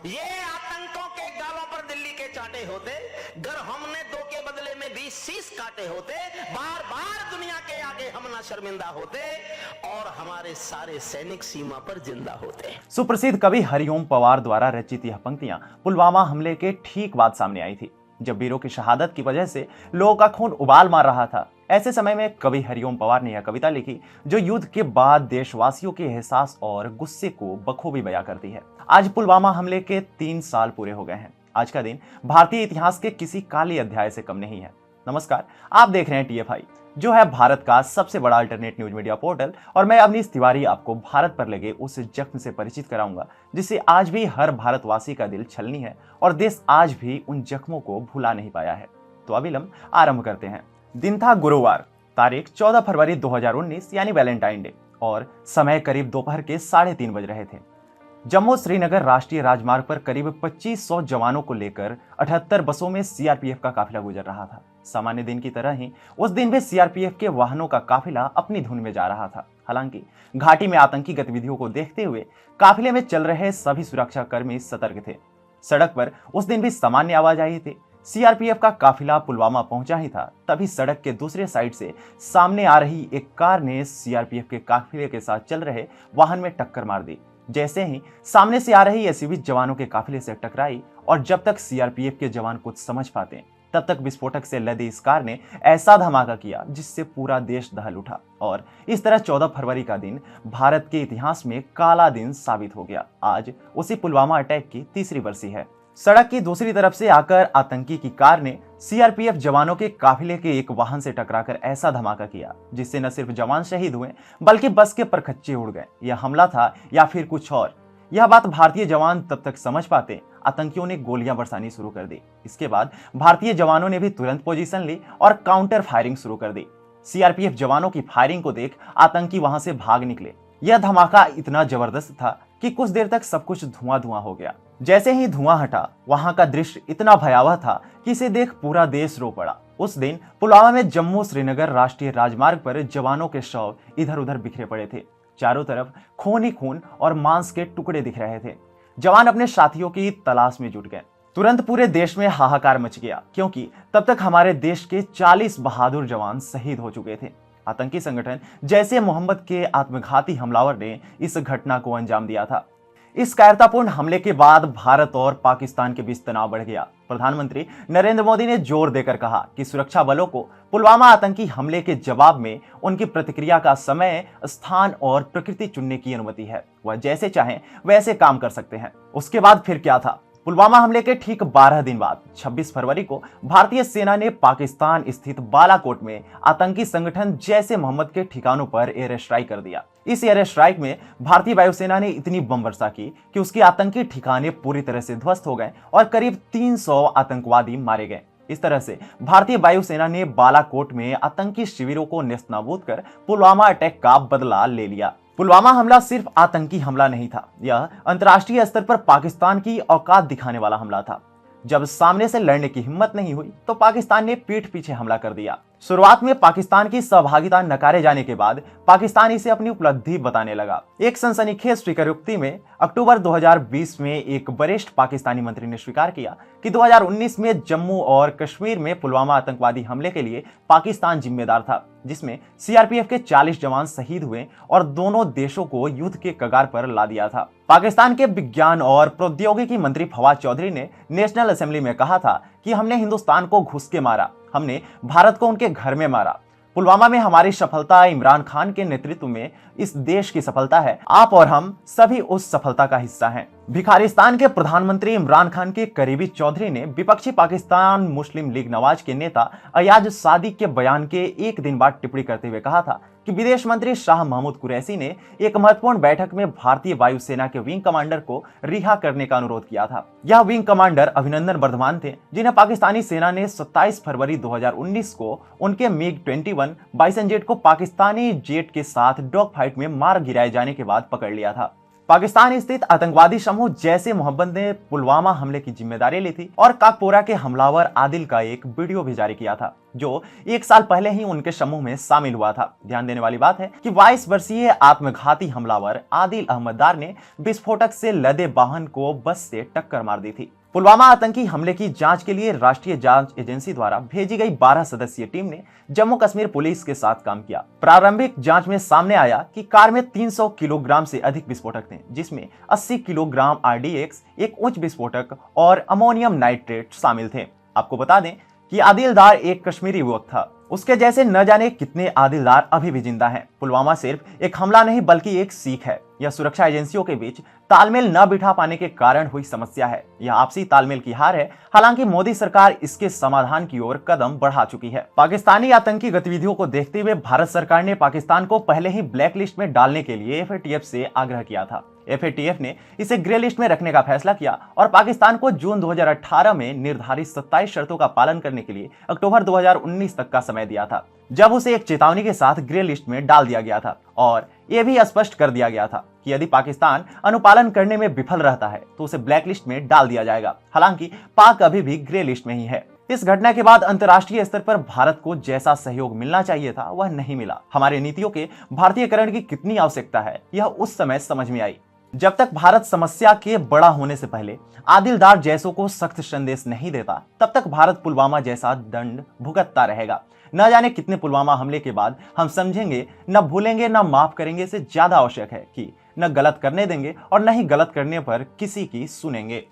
ये आतंकों के गालों पर दिल्ली के चाटे होते, गर हमने दो के बदले में 20 शीश काटे होते, बार बार दुनिया के आगे हम ना शर्मिंदा होते और हमारे सारे सैनिक सीमा पर जिंदा होते। सुप्रसिद्ध कवि हरिओम पवार द्वारा रचित यह पंक्तियां पुलवामा हमले के ठीक बाद सामने आई थी, जब वीरों की शहादत की वजह से लोगों का खून उबाल मार रहा था। ऐसे समय में कवि हरिओम पवार ने यह कविता लिखी जो युद्ध के बाद देशवासियों के एहसास और गुस्से को बखूबी बयां करती है। आज पुलवामा हमले के 3 साल पूरे हो गए हैं। आज का दिन भारतीय इतिहास के किसी काले अध्याय से कम नहीं है। नमस्कार, आप देख रहे हैं TFI, जो है भारत का सबसे बड़ा अल्टरनेट न्यूज मीडिया पोर्टल, और मैं अवनीश तिवारी आपको भारत पर लगे उस जख्म से परिचित कराऊंगा जिससे आज भी हर भारतवासी का दिल छलनी है और देश आज भी उन जख्मों को भुला नहीं पाया है। तो अविलंब आरंभ करते हैं। दिन था गुरुवार, तारीख 14 फरवरी 2019 यानी वैलेंटाइन डे, और समय करीब दोपहर के 3:30 बज रहे थे। जम्मू श्रीनगर राष्ट्रीय राजमार्ग पर करीब 2500 जवानों को लेकर 78 बसों में CRPF का काफिला गुजर रहा था। सामान्य दिन की तरह ही उस दिन भी CRPF के वाहनों का काफिला अपनी धुन में जा रहा था। हालांकि घाटी में आतंकी गतिविधियों को देखते हुए काफिले में चल रहे सभी सुरक्षा कर्मी सतर्क थे। सड़क पर उस दिन भी सामान्य आवाजाही थी। CRPF का काफिला पुलवामा पहुंचा ही था, तभी सड़क के दूसरे साइड से सामने आ रही एक कार ने CRPF के काफिले के साथ चल रहे वाहन में टक्कर मार दी। जैसे ही सामने से आ रही SUV जवानों के काफिले से टकराई और जब तक CRPF के जवान कुछ समझ पाते तब तक विस्फोटक से लदी इस कार ने ऐसा धमाका किया जिससे पूरा देश दहल उठा, और इस तरह 14 फरवरी का दिन भारत के इतिहास में काला दिन साबित हो गया। आज उसी पुलवामा अटैक की 3री बरसी है। सड़क की दूसरी तरफ से आकर आतंकी की कार ने CRPF जवानों के काफिले के एक वाहन से टकराकर ऐसा धमाका किया जिससे न सिर्फ जवान शहीद हुए बल्कि बस के परखच्चे उड़ गए। यह हमला था या फिर कुछ और, यह बात भारतीय जवान तब तक समझ पाते आतंकियों ने गोलियां बरसानी शुरू कर दी। इसके बाद भारतीय जवानों ने भी तुरंत पोजीशन ली और काउंटर फायरिंग शुरू कर दी। CRPF जवानों की फायरिंग को देख आतंकी वहां से भाग निकले। यह धमाका इतना जबरदस्त था कि कुछ देर तक सब कुछ धुआं धुआं हो गया। जैसे ही धुआं हटा, वहां का दृश्य इतना भयावह था कि इसे देख पूरा देश रो पड़ा। उस दिन पुलवामा में जम्मू श्रीनगर राष्ट्रीय राजमार्ग पर जवानों के शव इधर उधर बिखरे पड़े थे। चारों तरफ खून ही खून और मांस के टुकड़े दिख रहे थे। जवान अपने साथियों की तलाश में जुट गए। तुरंत पूरे देश में हाहाकार मच गया, क्योंकि तब तक हमारे देश के 40 बहादुर जवान शहीद हो चुके थे। आतंकी संगठन जैसे मोहम्मद के आत्मघाती हमलावर ने इस घटना को अंजाम दिया था। इस कायरतापूर्ण हमले के बाद भारत और पाकिस्तान के बीच तनाव बढ़ गया। प्रधानमंत्री नरेंद्र मोदी ने जोर देकर कहा कि सुरक्षा बलों को पुलवामा आतंकी हमले के जवाब में उनकी प्रतिक्रिया का समय, स्थान और प्रकृति चुनने की अनुमति है। वह जैसे चाहें वैसे काम कर सकते हैं। उसके बाद फिर क्या था? पुलवामा हमले के ठीक 12 दिन बाद 26 फरवरी को भारतीय सेना ने पाकिस्तान स्थित बालाकोट में आतंकी संगठन जैसे मोहम्मद के ठिकानों पर एयर स्ट्राइक कर दिया। इस एयर स्ट्राइक में भारतीय वायुसेना ने इतनी बम वर्षा की कि उसके आतंकी ठिकाने पूरी तरह से ध्वस्त हो गए और करीब 300 आतंकवादी मारे गए। इस तरह से भारतीय वायुसेना ने बालाकोट में आतंकी शिविरों को नेस्तनाबूद कर पुलवामा अटैक का बदला ले लिया। पुलवामा हमला सिर्फ आतंकी हमला नहीं था, यह अंतर्राष्ट्रीय स्तर पर पाकिस्तान की औकात दिखाने वाला हमला था। जब सामने से लड़ने की हिम्मत नहीं हुई तो पाकिस्तान ने पीठ पीछे हमला कर दिया। शुरुआत में पाकिस्तान की सहभागिता नकारे जाने के बाद पाकिस्तान इसे अपनी उपलब्धि बताने लगा। एक सनसनीखेज स्वीकारोक्ति में अक्टूबर 2020 में एक वरिष्ठ पाकिस्तानी मंत्री ने स्वीकार किया कि 2019 में जम्मू और कश्मीर में पुलवामा आतंकवादी हमले के लिए पाकिस्तान जिम्मेदार था, जिसमें CRPF के 40 जवान शहीद हुए और दोनों देशों को युद्ध के कगार पर ला दिया था। पाकिस्तान के विज्ञान और प्रौद्योगिकी मंत्री फवाद चौधरी ने नेशनल असेंबली में कहा था कि हमने हिंदुस्तान को घुस के मारा, हमने भारत को उनके घर में मारा। पुलवामा में हमारी सफलता इमरान खान के नेतृत्व में इस देश की सफलता है। आप और हम सभी उस सफलता का हिस्सा हैं। भिखारिस्तान के प्रधानमंत्री इमरान खान के करीबी चौधरी ने विपक्षी पाकिस्तान मुस्लिम लीग नवाज के नेता अयाज सादिक के बयान के एक दिन बाद टिप्पणी करते हुए कहा था कि विदेश मंत्री शाह महमूद कुरैशी ने एक महत्वपूर्ण बैठक में भारतीय वायुसेना के विंग कमांडर को रिहा करने का अनुरोध किया था। यह विंग कमांडर अभिनंदन वर्धमान थे, जिन्हें पाकिस्तानी सेना ने 27 फरवरी 2019 को उनके MiG-21 बाइसन जेट को पाकिस्तानी जेट के साथ डॉग फाइट में मार गिराए जाने के बाद पकड़ लिया था। पाकिस्तान स्थित आतंकवादी समूह जैसे मोहम्मद ने पुलवामा हमले की जिम्मेदारी ली थी और काकपोरा के हमलावर आदिल का एक वीडियो भी जारी किया था, जो 1 साल पहले ही उनके समूह में शामिल हुआ था। ध्यान देने वाली बात है कि 22 वर्षीय आत्मघाती हमलावर आदिल अहमद दार ने विस्फोटक से लदे वाहन को बस से टक्कर मार दी थी। पुलवामा आतंकी हमले की जांच के लिए राष्ट्रीय जांच एजेंसी द्वारा भेजी गई 12 सदस्यीय टीम ने जम्मू कश्मीर पुलिस के साथ काम किया। प्रारंभिक जांच में सामने आया कि कार में 300 किलोग्राम से अधिक विस्फोटक थे, जिसमें 80 किलोग्राम आरडीएक्स, एक उच्च विस्फोटक और अमोनियम नाइट्रेट शामिल थे। आपको बता दें कि आदिल दार एक कश्मीरी युवक था। उसके जैसे न जाने कितने आदिलदार अभी भी जिंदा हैं। पुलवामा सिर्फ एक हमला नहीं बल्कि एक सीख है। यह सुरक्षा एजेंसियों के बीच तालमेल न बिठा पाने के कारण हुई समस्या है। यह आपसी तालमेल की हार है। हालांकि मोदी सरकार इसके समाधान की ओर कदम बढ़ा चुकी है। पाकिस्तानी आतंकी गतिविधियों को देखते हुए भारत सरकार ने पाकिस्तान को पहले ही ब्लैक लिस्ट में डालने के लिए एफएटीएफ से आग्रह किया था। एफएटीएफ ने इसे ग्रे लिस्ट में रखने का फैसला किया और पाकिस्तान को जून 2018 में निर्धारित 27 शर्तों का पालन करने के लिए अक्टूबर 2019 तक का समय दिया था, जब उसे एक चेतावनी के साथ ग्रे लिस्ट में डाल दिया गया था और यह भी स्पष्ट कर दिया गया था कि यदि पाकिस्तान अनुपालन करने में विफल रहता है तो उसे ब्लैक लिस्ट में डाल दिया जाएगा। हालांकि पाक अभी भी ग्रे लिस्ट में ही है। इस घटना के बाद अंतर्राष्ट्रीय स्तर पर भारत को जैसा सहयोग मिलना चाहिए था वह नहीं मिला। हमारी नीतियों के भारतीयकरण की कितनी आवश्यकता है यह उस समय समझ में आई। जब तक भारत समस्या के बड़ा होने से पहले आदिलदार जैसों को सख्त संदेश नहीं देता, तब तक भारत पुलवामा जैसा दंड भुगतता रहेगा। न जाने कितने पुलवामा हमले के बाद हम समझेंगे, न भूलेंगे, न माफ करेंगे से ज्यादा आवश्यक है कि न गलत करने देंगे और न ही गलत करने पर किसी की सुनेंगे।